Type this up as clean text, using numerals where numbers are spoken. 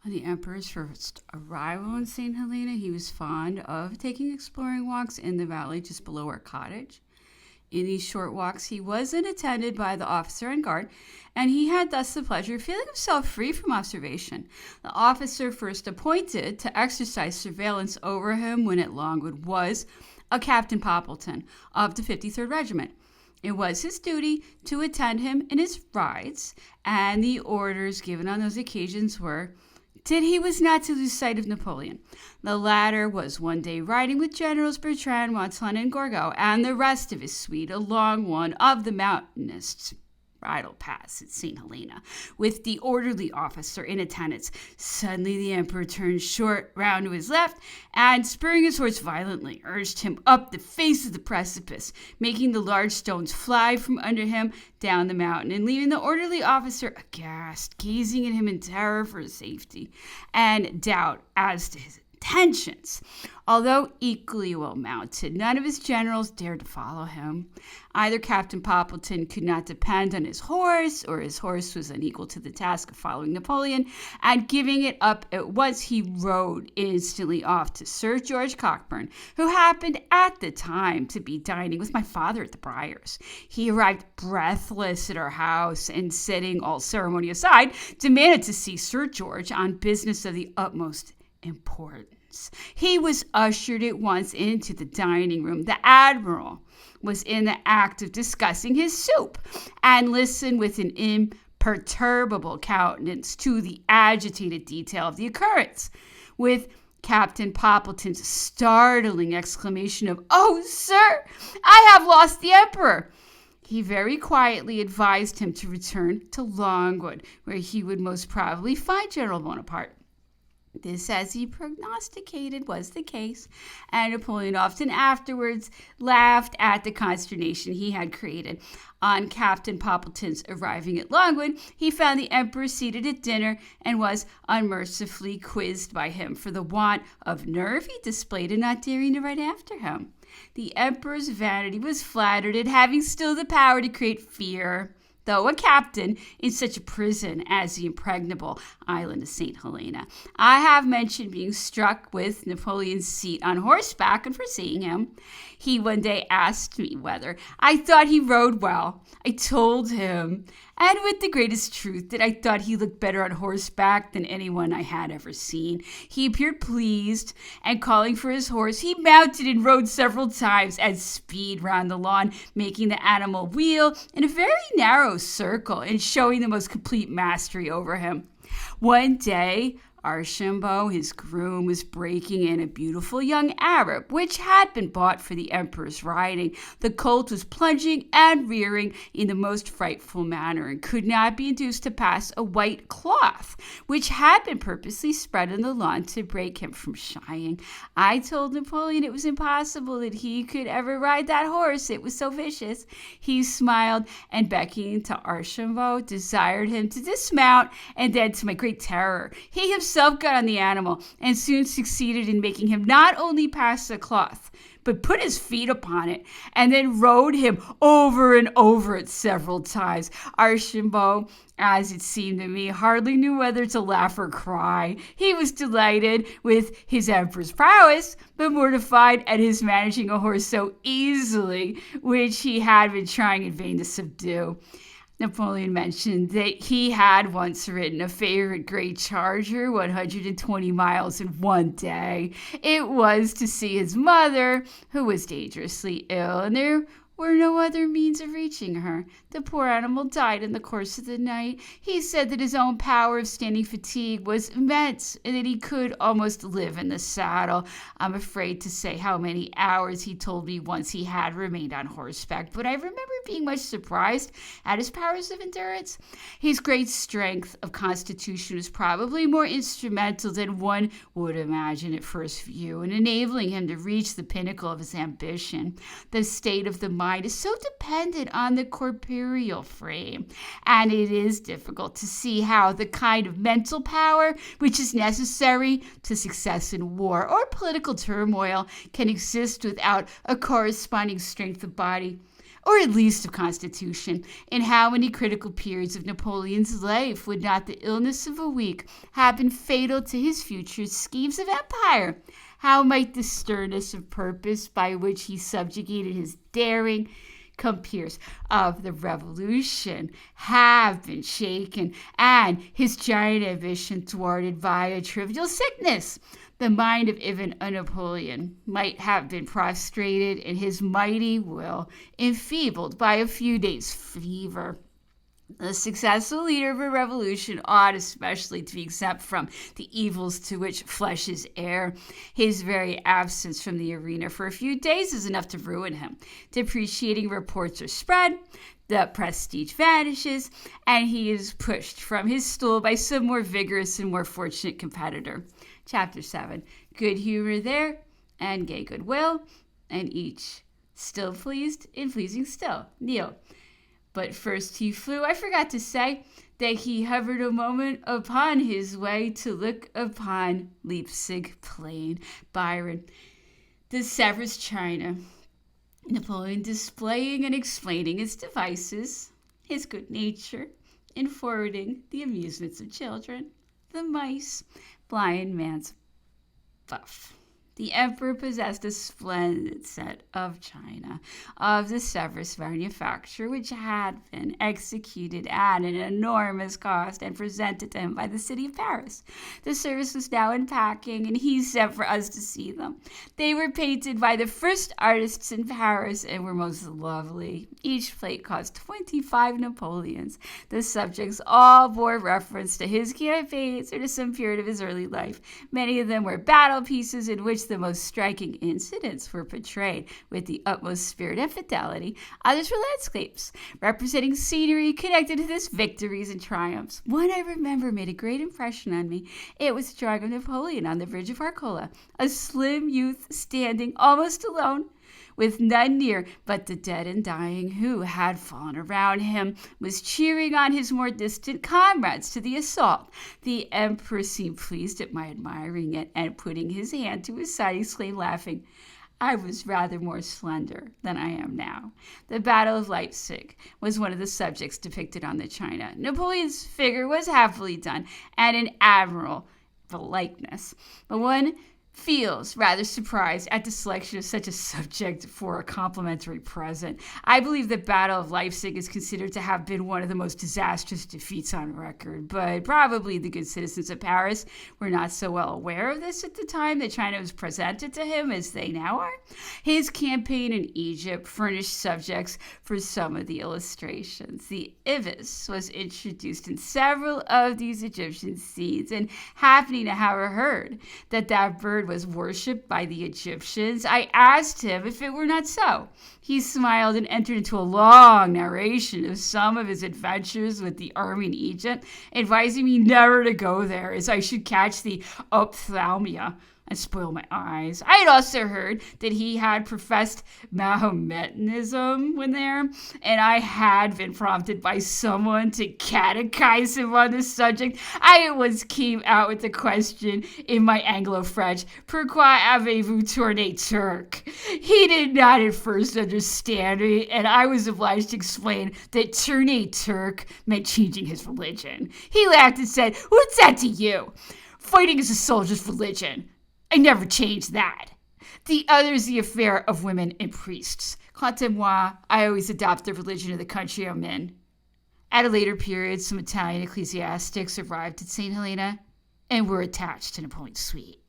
On the emperor's first arrival in St. Helena, he was fond of taking exploring walks in the valley just below our cottage. In these short walks, he was attended by the officer on guard, and he had thus the pleasure of feeling himself free from observation. The officer first appointed to exercise surveillance over him when at Longwood was a Captain Poppleton of the 53rd Regiment. It was his duty to attend him in his rides, and the orders given on those occasions were that he was not to lose sight of Napoleon. The latter was one day riding with Generals Bertrand, Montcalm, and Gourgaud, and the rest of his suite along one of the mountainous bridle paths at St. Helena, with the orderly officer in attendance. Suddenly the emperor turned short round to his left, and spurring his horse violently, urged him up the face of the precipice, making the large stones fly from under him down the mountain, and leaving the orderly officer aghast, gazing at him in terror for his safety and doubt as to his intentions. Although equally well mounted, none of his generals dared to follow him. Either Captain Poppleton could not depend on his horse, or his horse was unequal to the task of following Napoleon, and giving it up at once, he rode instantly off to Sir George Cockburn, who happened at the time to be dining with my father at the Briars. He arrived breathless at our house, and setting all ceremony aside, demanded to see Sir George on business of the utmost importance. He was ushered at once into the dining room. The admiral was in the act of discussing his soup, and listened with an imperturbable countenance to the agitated detail of the occurrence. With Captain Poppleton's startling exclamation of, "Oh, sir, I have lost the emperor!" he very quietly advised him to return to Longwood, where he would most probably find General Bonaparte. This, as he prognosticated, was the case, and Napoleon often afterwards laughed at the consternation he had created. On Captain Poppleton's arriving at Longwood, he found the emperor seated at dinner, and was unmercifully quizzed by him for the want of nerve he displayed in not daring to ride after him. The emperor's vanity was flattered at having still the power to create fear, though a captain in such a prison as the impregnable island of St. Helena. I have mentioned being struck with Napoleon's seat on horseback and foreseeing him. He one day asked me whether I thought he rode well. I told him, and with the greatest truth, that I thought he looked better on horseback than anyone I had ever seen. He appeared pleased, and calling for his horse, he mounted and rode several times at speed round the lawn, making the animal wheel in a very narrow circle and showing the most complete mastery over him. One day, Archambault, his groom, was breaking in a beautiful young Arab, which had been bought for the emperor's riding. The colt was plunging and rearing in the most frightful manner, and could not be induced to pass a white cloth, which had been purposely spread on the lawn to break him from shying. I told Napoleon it was impossible that he could ever ride that horse, it was so vicious. He smiled, and beckoning to Archambault, desired him to dismount, and then, to my great terror, he himself got on the animal, and soon succeeded in making him not only pass the cloth, but put his feet upon it, and then rode him over and over it several times. Archambault, as it seemed to me, hardly knew whether to laugh or cry. He was delighted with his emperor's prowess, but mortified at his managing a horse so easily, which he had been trying in vain to subdue. Napoleon mentioned that he had once ridden a favorite gray charger 120 miles in one day. It was to see his mother, who was dangerously ill, and there were no other means of reaching her. The poor animal died in the course of the night. He said that his own power of standing fatigue was immense, and that he could almost live in the saddle. I'm afraid to say how many hours he told me once he had remained on horseback, but I remember being much surprised at his powers of endurance. His great strength of constitution was probably more instrumental than one would imagine at first view in enabling him to reach the pinnacle of his ambition. The state of the mind is so dependent on the corporeal frame, and it is difficult to see how the kind of mental power which is necessary to success in war or political turmoil can exist without a corresponding strength of body. or at least of constitution. In how many critical periods of Napoleon's life would not the illness of a week have been fatal to his future schemes of empire? How might the sternness of purpose by which he subjugated his daring compeers of the revolution have been shaken, and his giant ambition thwarted by a trivial sickness? The mind of even a Napoleon might have been prostrated and his mighty will enfeebled by a few days' fever. The successful leader of a revolution ought especially to be exempt from the evils to which flesh is heir. His very absence from the arena for a few days is enough to ruin him. Depreciating reports are spread, the prestige vanishes, and he is pushed from his stool by some more vigorous and more fortunate competitor. Chapter 7. Good humor there, and gay goodwill, and each still pleased in pleasing still. Neil. But first he flew. I forgot to say that he hovered a moment upon his way to look upon Leipzig plain. Byron. The Sevres China. Napoleon displaying and explaining his devices, his good nature in forwarding the amusements of children, the mice, blind man's buff. The emperor possessed a splendid set of china of the Sevres manufacture, which had been executed at an enormous cost and presented to him by the city of Paris. The service was now in packing, and he sent for us to see them. They were painted by the first artists in Paris and were most lovely. Each plate cost 25 Napoleons. The subjects all bore reference to his campaigns or to some period of his early life. Many of them were battle pieces in which the most striking incidents were portrayed with the utmost spirit and fidelity. Others were landscapes, representing scenery connected with his victories and triumphs. One I remember made a great impression on me. It was a drawing of Napoleon on the bridge of Arcola, a slim youth standing almost alone, with none near but the dead and dying who had fallen around him, was cheering on his more distant comrades to the assault. The emperor seemed pleased at my admiring it, and putting his hand to his side, exclaimed, laughing, I was rather more slender than I am now. The Battle of Leipzig was one of the subjects depicted on the china. Napoleon's figure was happily done, and an admirable likeness. But one feels rather surprised at the selection of such a subject for a complimentary present. I believe the Battle of Leipzig is considered to have been one of the most disastrous defeats on record, but probably the good citizens of Paris were not so well aware of this at the time that China was presented to him as they now are. His campaign in Egypt furnished subjects for some of the illustrations. The ibis was introduced in several of these Egyptian scenes, and happening to have heard that that bird was worshipped by the Egyptians, I asked him if it were not so. He smiled and entered into a long narration of some of his adventures with the army in Egypt, advising me never to go there, as I should catch the ophthalmia and spoil my eyes. I had also heard that he had professed Mahometanism when there, and I had been prompted by someone to catechize him on the subject. I at once came out with the question in my Anglo-French, pourquoi avez-vous tourné Turk? He did not at first understand me, and I was obliged to explain that tourné Turk meant changing his religion. He laughed and said, what's that to you? Fighting is a soldier's religion. I never changed that. The other is the affair of women and priests. Quant à moi, I always adopt the religion of the country I'm in. At a later period, some Italian ecclesiastics arrived at St. Helena and were attached to Napoleon's suite.